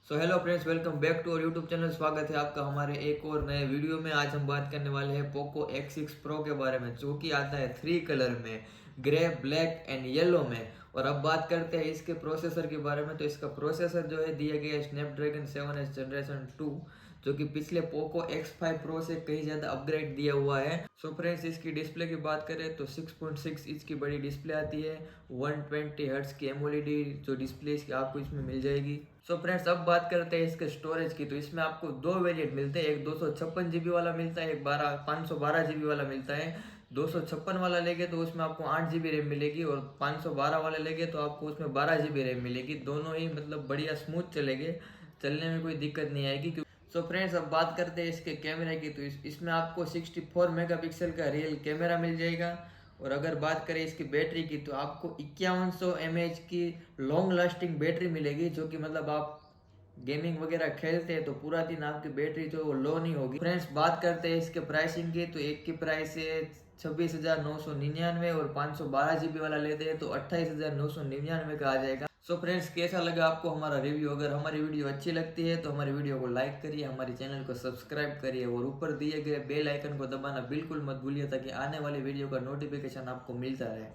So hello friends, welcome back to our YouTube channel. स्वागत है आपका हमारे एक और नए वीडियो में। आज हम बात करने वाले हैं पोको X6 Pro के बारे में, जो कि आता है 3 कलर में, ग्रे, ब्लैक एंड येलो में। और अब बात करते हैं इसके प्रोसेसर के बारे में। तो इसका प्रोसेसर जो है दिया गया है स्नैपड्रैगन 7S जनरेशन 2, जो कि पिछले पोको X5 Pro से कहीं ज़्यादा अपग्रेड दिया हुआ है। सो फ्रेंड्स, इसकी डिस्प्ले की बात करें तो 6.6 इंच की बड़ी डिस्प्ले आती है। 120 हर्ट्ज की एमोलेड जो डिस्प्ले इसकी आपको इसमें मिल जाएगी। सो फ्रेंड्स, अब बात करते हैं इसके स्टोरेज की। तो इसमें आपको दो वेरिएंट मिलते हैं, एक 256 GB वाला मिलता है, एक 512 GB वाला मिलता है। 256 वाला लेंगे तो उसमें आपको 8 GB रैम मिलेगी, और 512 वाला लेंगे तो आपको उसमें 12 GB रैम मिलेगी। दोनों ही मतलब बढ़िया स्मूथ चलेंगे, चलने में कोई दिक्कत नहीं आएगी। सो फ्रेंड्स, अब बात करते हैं इसके कैमरे की। तो इसमें आपको 64 मेगापिक्सल का रियल कैमरा मिल जाएगा। और अगर बात करें इसकी बैटरी की, तो आपको 5100 mAh की लॉन्ग लास्टिंग बैटरी मिलेगी, जो कि मतलब आप गेमिंग वगैरह खेलते हैं तो पूरा दिन आपकी बैटरी जो वो लो नहीं होगी। फ्रेंड्स, बात करते हैं इसके प्राइसिंग की। तो एक की प्राइस है 26,999, और 512 GB वाला लेते हैं तो 28,999 का आ जाएगा। सो फ्रेंड्स, कैसा लगा आपको हमारा रिव्यू? अगर हमारी वीडियो अच्छी लगती है तो हमारी वीडियो को लाइक करिए, हमारे चैनल को सब्सक्राइब करिए, और ऊपर दिए गए बेल आइकन को दबाना बिल्कुल मत भूलिए, ताकि आने वाली वीडियो का नोटिफिकेशन आपको मिलता रहे।